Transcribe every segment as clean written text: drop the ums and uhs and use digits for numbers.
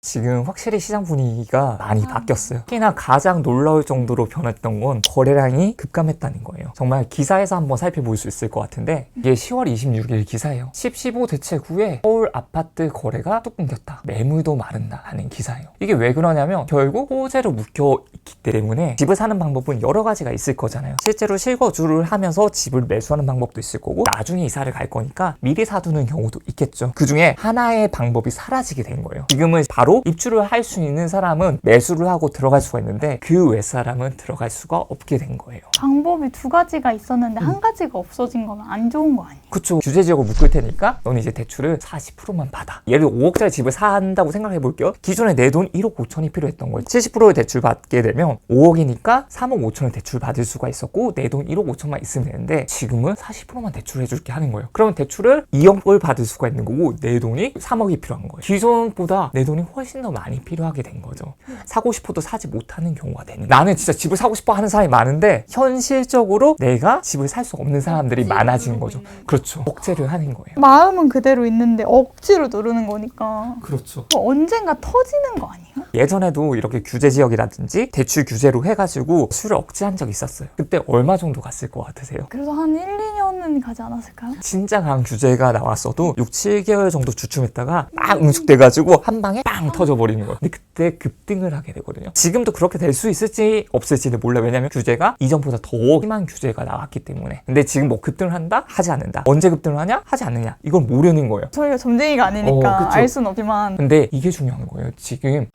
지금 확실히 시장 분위기가 많이 바뀌었어요. 특히나 가장 놀라울 정도로 변했던 건 거래량이 급감했다는 거예요. 정말 기사에서 한번 살펴볼 수 있을 것 같은데 이게 10월 26일 기사예요. 10.15 대책 후에 서울 아파트 거래가 뚝 끊겼다. 매물도 마른다 하는 기사예요. 이게 왜 그러냐면 결국 호재로 묶여 있기 때문에 집을 사는 방법은 여러 가지가 있을 거잖아요. 실제로 실거주를 하면서 집을 매수하는 방법도 있을 거고 나중에 이사를 갈 거니까 미리 사두는 경우도 있겠죠. 그 중에 하나의 방법이 사라지게 된 거예요. 지금은 바로 입주를 할 수 있는 사람은 매수를 하고 들어갈 수가 있는데 그 외 사람은 들어갈 수가 없게 된 거예요. 방법이 두 가지가 있었는데 한 가지가 없어진 건 안 좋은 거 아니에요? 그쵸. 규제 지역을 묶을 테니까 너는 이제 대출을 40%만 받아. 예를 들어 5억짜리 집을 산다고 생각해 볼게요. 기존에 내 돈 1억 5천이 필요했던 거예요. 70%의 대출 받게 되면 5억이니까 3억 5천을 대출 받을 수가 있었고 내 돈 1억 5천만 있으면 되는데 지금은 40%만 대출해 줄게 하는 거예요. 그러면 대출을 2억을 받을 수가 있는 거고 내 돈이 3억이 필요한 거예요. 기존보다 내 돈이 훨씬 더 많이 필요하게 된 거죠. 사고 싶어도 사지 못하는 경우가 되는. 나는 진짜 집을 사고 싶어 하는 사람이 많은데 현실적으로 내가 집을 살 수 없는 사람들이 많아진 거죠. 그렇죠. 억제를 하는 거예요. 마음은 그대로 있는데 억지로 누르는 거니까 그렇죠. 언젠가 터지는 거 아니에요? 예전에도 이렇게 규제 지역이라든지 대출 규제로 해가지고 수를 억제한 적이 있었어요. 그때 얼마 정도 갔을 것 같으세요? 그래서 한 1, 2년은 가지 않았을까요? 진짜 강한 규제가 나왔어도 6, 7개월 정도 주춤했다가 막 응축돼가지고 한 방에 빵 터져버리는 거예요. 근데 그때 급등을 하게 되거든요. 지금도 그렇게 될 수 있을지 없을지는 몰라요. 왜냐면 규제가 이전보다 더 심한 규제가 나왔기 때문에. 근데 지금 뭐 급등을 한다? 하지 않는다. 언제 급등을 하냐? 하지 않느냐. 이건 모르는 거예요. 저희가 점쟁이가 아니니까 그쵸. 알 수는 없지만 근데 이게 중요한 거예요. 지금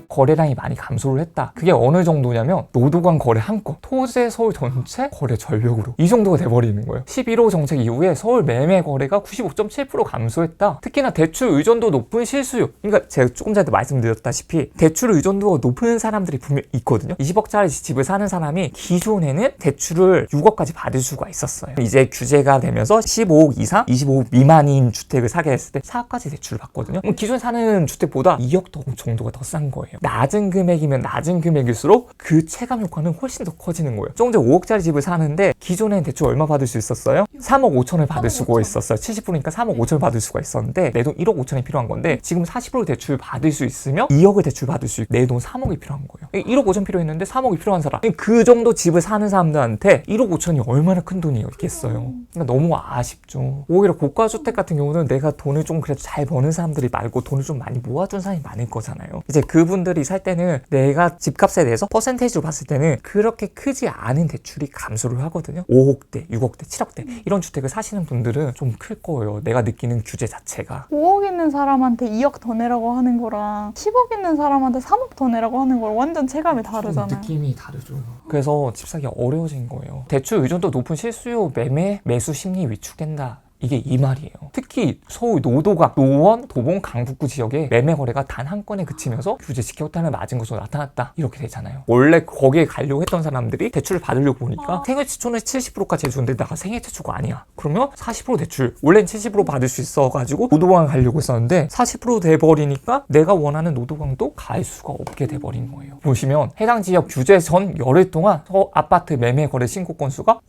거래량이 많이 감소를 했다. 그게 어느 정도냐면 노도관 거래 한 건, 토지 서울 전체 거래 전력으로 이 정도가 돼버리는 거예요. 11호 정책 이후에 서울 매매 거래가 95.7% 감소했다. 특히나 대출 의존도 높은 실수요. 그러니까 제가 조금 전에 말씀드렸다시피 대출 의존도가 높은 사람들이 분명 있거든요. 20억짜리 집을 사는 사람이 기존에는 대출을 6억까지 받을 수가 있었어요. 이제 규제가 되면서 15억 이상, 25억 미만인 주택을 사게 했을 때 4억까지 대출을 받거든요. 그럼 기존 사는 주택보다 2억 정도가 더 싼 거예요. 낮은 금액이면 낮은 금액일수록 그 체감 효과는 훨씬 더 커지는 거예요. 조금 전에 5억짜리 집을 사는데 기존엔 대출 얼마 받을 수 있었어요? 3억 5천을 받을 수가 있었어요. 70%니까 3억 5천을 받을 수가 있었는데 내 돈 1억 5천이 필요한 건데 지금 40% 대출 받을 수 있으면 2억을 대출 받을 수 있고 내 돈 3억이 필요한 거예요. 1억 5천 필요했는데 3억이 필요한 사람. 그 정도 집을 사는 사람들한테 1억 5천이 얼마나 큰 돈이었겠어요. 그러니까 너무 아쉽죠. 오히려 고가주택 같은 경우는 내가 돈을 좀 그래도 잘 버는 사람들이 말고 돈을 좀 많이 모아둔 사람이 많을 거잖아요. 이제 그분들이 살 때는 내가 집값에 대해서 퍼센테이지로 봤을 때는 그렇게 크지 않은 대출이 감소를 하거든요. 5억대, 6억대, 7억대 이런 주택을 사시는 분들은 좀 클 거예요. 내가 느끼는 규제 자체가. 5억 있는 사람한테 2억 더 내라고 하는 거랑 10억 있는 사람한테 3억 더 내라고 하는 거랑 완전 체감이 다르잖아요. 느낌이 다르죠. 그래서 집 사기가 어려워진 거예요. 대출 의존도 높은 실수요 매매, 매수 심리 위축된다. 이게 이 말이에요. 특히 서울 노도각, 노원, 도봉, 강북구 지역에 매매 거래가 단 한 건에 그치면서 규제 지켰다는 맞은 것으로 나타났다. 이렇게 되잖아요. 원래 거기에 가려고 했던 사람들이 대출을 받으려고 보니까 생애최초는 70%까지 해주는데 나가 생애최초가 아니야. 그러면 40% 대출, 원래는 70% 받을 수 있어가지고 노도강 가려고 했었는데 40% 돼버리니까 내가 원하는 노도강도 갈 수가 없게 돼버린 거예요. 보시면 해당 지역 규제 전 열흘 동안 아파트 매매 거래 신고 건수가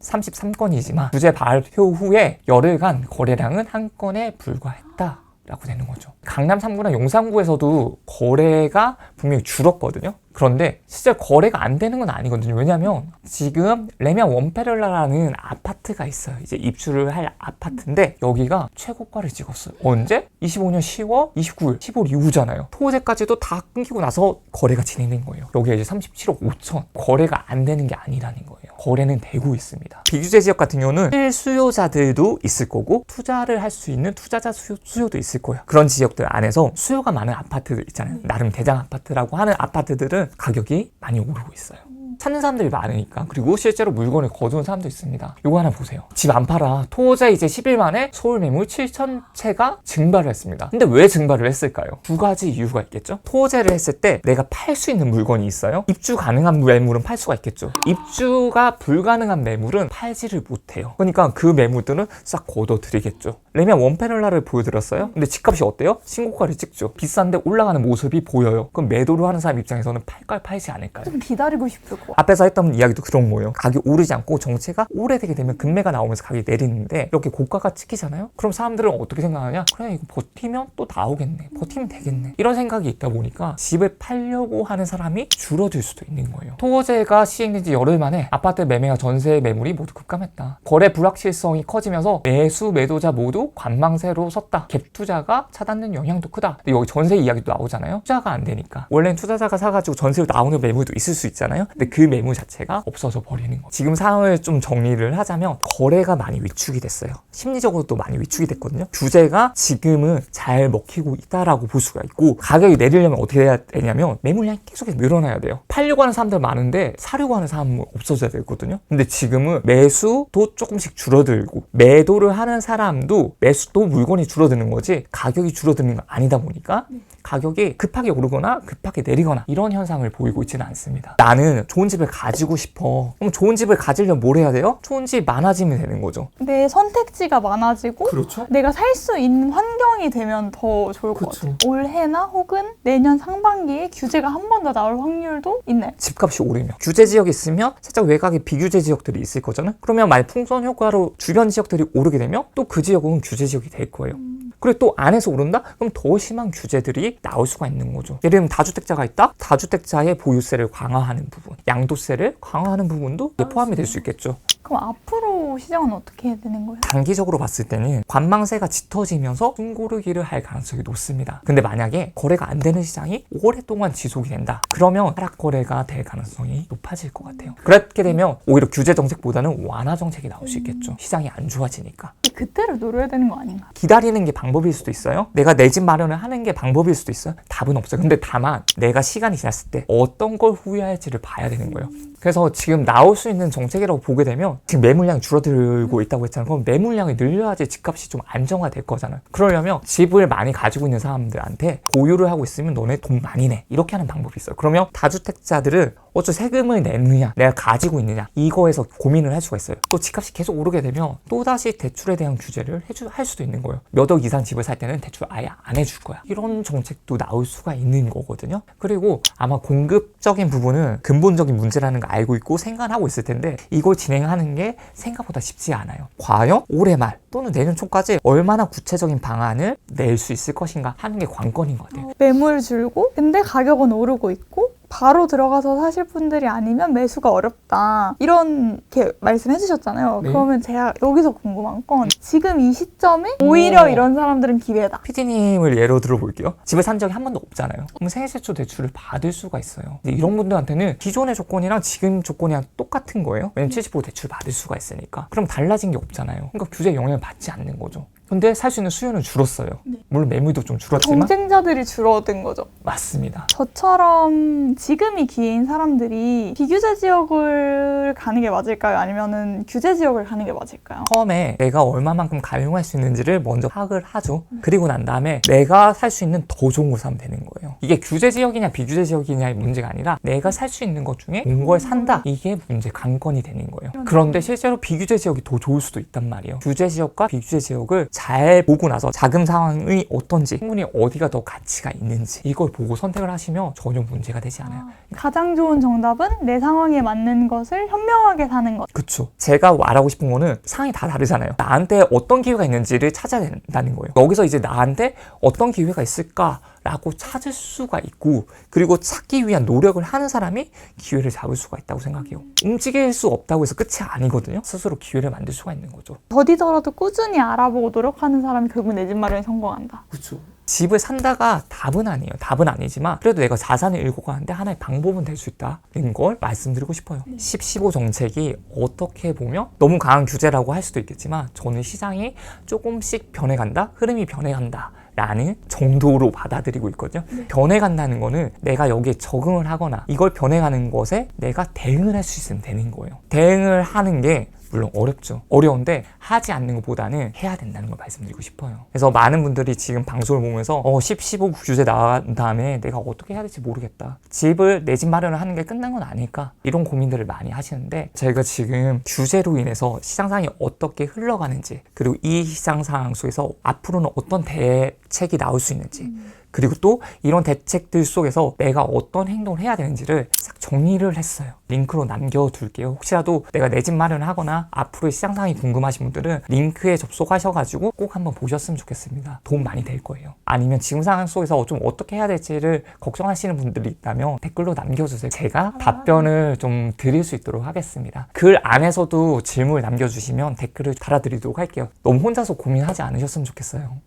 533건이지만 규제 발효 후에 열흘간 거래량은 한 건에 불과했다 라고 되는 거죠. 강남 3구나 용산구에서도 거래가 분명히 줄었거든요. 그런데 실제 거래가 안 되는 건 아니거든요. 왜냐면 지금 레미안 원페를라라는 아파트가 있어요. 이제 입주를 할 아파트인데 여기가 최고가를 찍었어요. 언제? 25년 10월 29일 10월 이후잖아요. 토제까지도 다 끊기고 나서 거래가 진행된 거예요. 여기가 이제 37억 5천. 거래가 안 되는 게 아니라는 거예요. 거래는 되고 있습니다. 비규제 지역 같은 경우는 실수요자들도 있을 거고 투자를 할 수 있는 투자자 수요도 있을 거예요. 그런 지역들 안에서 수요가 많은 아파트들 있잖아요. 나름 대장 아파트라고 하는 아파트들은 가격이 많이 오르고 있어요. 찾는 사람들이 많으니까. 그리고 실제로 물건을 거두는 사람도 있습니다. 이거 하나 보세요. 집 안 팔아. 토제 이제 10일 만에 서울 매물 7천 채가 증발을 했습니다. 근데 왜 증발을 했을까요? 두 가지 이유가 있겠죠. 토제를 했을 때 내가 팔 수 있는 물건이 있어요. 입주 가능한 매물은 팔 수가 있겠죠. 입주가 불가능한 매물은 팔지를 못해요. 그러니까 그 매물들은 싹 걷어들이겠죠. 레미안 원페를라를 보여드렸어요. 근데 집값이 어때요? 신고가를 찍죠. 비싼데 올라가는 모습이 보여요. 그럼 매도를 하는 사람 입장에서는 팔까요? 팔지 않을까요? 좀 기다리고 싶을 것 거. 앞에서 했던 이야기도 그런 거예요. 가격이 오르지 않고 정체가 오래되게 되면 금매가 나오면서 가격이 내리는데 이렇게 고가가 찍히잖아요. 그럼 사람들은 어떻게 생각하냐? 그래 이거 버티면 또 나오겠네. 버티면 되겠네. 이런 생각이 있다 보니까 집을 팔려고 하는 사람이 줄어들 수도 있는 거예요. 토어제가 시행된 지 열흘 만에 아파트 매매와 전세 매물이 모두 급감했다. 거래 불확실성이 커지면서 매수 매도자 모두 관망세로 섰다. 갭 투자가 차단된 영향도 크다. 근데 여기 전세 이야기도 나오잖아요. 투자가 안 되니까. 원래는 투자자가 사가지고 전세로 나오는 매물도 있을 수 있잖아요. 근데 그 매물 자체가 없어져 버리는 거. 지금 상황을 좀 정리를 하자면 거래가 많이 위축이 됐어요. 심리적으로도 많이 위축이 됐거든요. 규제가 지금은 잘 먹히고 있다라고 볼 수가 있고 가격이 내리려면 어떻게 해야 되냐면 매물량이 계속 늘어나야 돼요. 팔려고 하는 사람들 많은데 사려고 하는 사람은 없어져야 되거든요. 근데 지금은 매수도 조금씩 줄어들고 매도를 하는 사람도 매수도 물건이 줄어드는 거지 가격이 줄어드는 건 아니다 보니까 가격이 급하게 오르거나 급하게 내리거나 이런 현상을 보이고 있지는 않습니다. 나는 좋은 집을 가지고 싶어. 그럼 좋은 집을 가지려면 뭘 해야 돼요? 좋은 집 많아지면 되는 거죠. 내 선택지가 많아지고 그렇죠. 내가 살 수 있는 환경이 되면 더 좋을 것 그쵸. 같아요. 올해나 혹은 내년 상반기에 규제가 한 번 더 나올 확률도 있나요? 집값이 오르면 규제 지역이 있으면 살짝 외곽에 비규제 지역들이 있을 거잖아요. 그러면 만약 풍선 효과로 주변 지역들이 오르게 되면 또 그 지역은 규제 지역이 될 거예요. 그리고 또 안에서 오른다? 그럼 더 심한 규제들이 나올 수가 있는 거죠. 예를 들면 다주택자가 있다? 다주택자의 보유세를 강화하는 부분, 양도세를 강화하는 부분도 포함이 될 수 있겠죠. 그럼 앞으로 시장은 어떻게 해야 되는 거예요? 단기적으로 봤을 때는 관망세가 짙어지면서 숨고르기를 할 가능성이 높습니다. 근데 만약에 거래가 안 되는 시장이 오랫동안 지속이 된다. 그러면 하락 거래가 될 가능성이 높아질 것 같아요. 그렇게 되면 오히려 규제 정책보다는 완화 정책이 나올 수 있겠죠. 시장이 안 좋아지니까. 그때를 노려야 되는 거 아닌가? 기다리는 게 방법일 수도 있어요. 내가 내 집 마련을 하는 게 방법일 수도 있어요. 답은 없어요. 근데 다만 내가 시간이 지났을 때 어떤 걸 후회할지를 봐야 되는 거예요. 그래서 지금 나올 수 있는 정책이라고 보게 되면 지금 매물량이 줄어들고 있다고 했잖아요. 그럼 매물량이 늘려야지 집값이 좀 안정화될 거잖아요. 그러려면 집을 많이 가지고 있는 사람들한테 보유를 하고 있으면 너네 돈 많이 내. 이렇게 하는 방법이 있어요. 그러면 다주택자들은 어쩌 세금을 냈느냐 내가 가지고 있느냐 이거에서 고민을 할 수가 있어요. 또 집값이 계속 오르게 되면 또다시 대출에 대한 규제를 할 수도 있는 거예요. 몇 억 이상 집을 살 때는 대출 아예 안 해줄 거야. 이런 정책도 나올 수가 있는 거거든요. 그리고 아마 공급적인 부분은 근본적인 문제라는 걸 알고 있고 생각하고 있을 텐데 이걸 진행하는 게 생각보다 쉽지 않아요. 과연 올해 말 또는 내년 초까지 얼마나 구체적인 방안을 낼 수 있을 것인가 하는 게 관건인 것 같아요. 매물 줄고 근데 가격은 오르고 있고 바로 들어가서 사실 분들이 아니면 매수가 어렵다 이렇게 말씀해 주셨잖아요. 네. 그러면 제가 여기서 궁금한 건 지금 이 시점에 오히려 이런 사람들은 기회다. PD님을 예로 들어볼게요. 집을 산 적이 한 번도 없잖아요. 그럼 생활세초 대출을 받을 수가 있어요. 근데 이런 분들한테는 기존의 조건이랑 지금 조건이랑 똑같은 거예요. 왜냐면 70% 대출 받을 수가 있으니까. 그럼 달라진 게 없잖아요. 그러니까 규제 영향을 받지 않는 거죠. 근데 살 수 있는 수요는 줄었어요. 물론 매물도 좀 줄었지만 경쟁자들이 줄어든 거죠. 맞습니다. 저처럼 지금이 기회인 사람들이 비규제 지역을 가는 게 맞을까요? 아니면은 규제 지역을 가는 게 맞을까요? 처음에 내가 얼마만큼 가용할 수 있는지를 먼저 파악을 하죠. 그리고 난 다음에 내가 살 수 있는 더 좋은 걸 사면 되는 거예요. 이게 규제 지역이냐 비규제 지역이냐의 문제가 아니라 내가 살 수 있는 것 중에 좋은 걸 산다. 이게 문제 관건이 되는 거예요. 그런데 실제로 비규제 지역이 더 좋을 수도 있단 말이에요. 규제 지역과 비규제 지역을 잘 보고 나서 자금 상황이 어떤지 충분히 어디가 더 가치가 있는지 이걸 보고 선택을 하시면 전혀 문제가 되지 않아요. 가장 좋은 정답은 내 상황에 맞는 것을 현명하게 사는 것. 그쵸. 제가 말하고 싶은 거는 상황이 다 다르잖아요. 나한테 어떤 기회가 있는지를 찾아야 된다는 거예요. 여기서 이제 나한테 어떤 기회가 있을까 라고 찾을 수가 있고 그리고 찾기 위한 노력을 하는 사람이 기회를 잡을 수가 있다고 생각해요. 움직일 수 없다고 해서 끝이 아니거든요. 스스로 기회를 만들 수가 있는 거죠. 더디더라도 꾸준히 알아보고 노력하는 사람이 결국 내 집 마련에 성공한다. 그렇죠. 집을 산다가 답은 아니에요. 답은 아니지만 그래도 내가 자산을 잃고 가는데 하나의 방법은 될 수 있다는 걸 말씀드리고 싶어요. 10-15 정책이 어떻게 보면 너무 강한 규제라고 할 수도 있겠지만 저는 시장이 조금씩 변해간다? 흐름이 변해간다. 라는 정도로 받아들이고 있거든요. 변해간다는 거는 내가 여기에 적응을 하거나 이걸 변해가는 것에 내가 대응을 할 수 있으면 되는 거예요. 대응을 하는 게 물론 어렵죠. 어려운데 하지 않는 것보다는 해야 된다는 걸 말씀드리고 싶어요. 그래서 많은 분들이 지금 방송을 보면서 10, 15 규제 나간 다음에 내가 어떻게 해야 될지 모르겠다. 집을 내 집 마련을 하는 게 끝난 건 아닐까? 이런 고민들을 많이 하시는데 저희가 지금 규제로 인해서 시장 상황이 어떻게 흘러가는지 그리고 이 시장 상황 속에서 앞으로는 어떤 대책이 나올 수 있는지 그리고 또 이런 대책들 속에서 내가 어떤 행동을 해야 되는지를 싹 정리를 했어요. 링크로 남겨둘게요. 혹시라도 내가 내 집 마련을 하거나 앞으로의 시장 상황이 궁금하신 분들은 링크에 접속하셔가지고 꼭 한번 보셨으면 좋겠습니다. 도움 많이 될 거예요. 아니면 지금 상황 속에서 좀 어떻게 해야 될지를 걱정하시는 분들이 있다면 댓글로 남겨주세요. 제가 답변을 좀 드릴 수 있도록 하겠습니다. 글 안에서도 질문을 남겨주시면 댓글을 달아드리도록 할게요. 너무 혼자서 고민하지 않으셨으면 좋겠어요.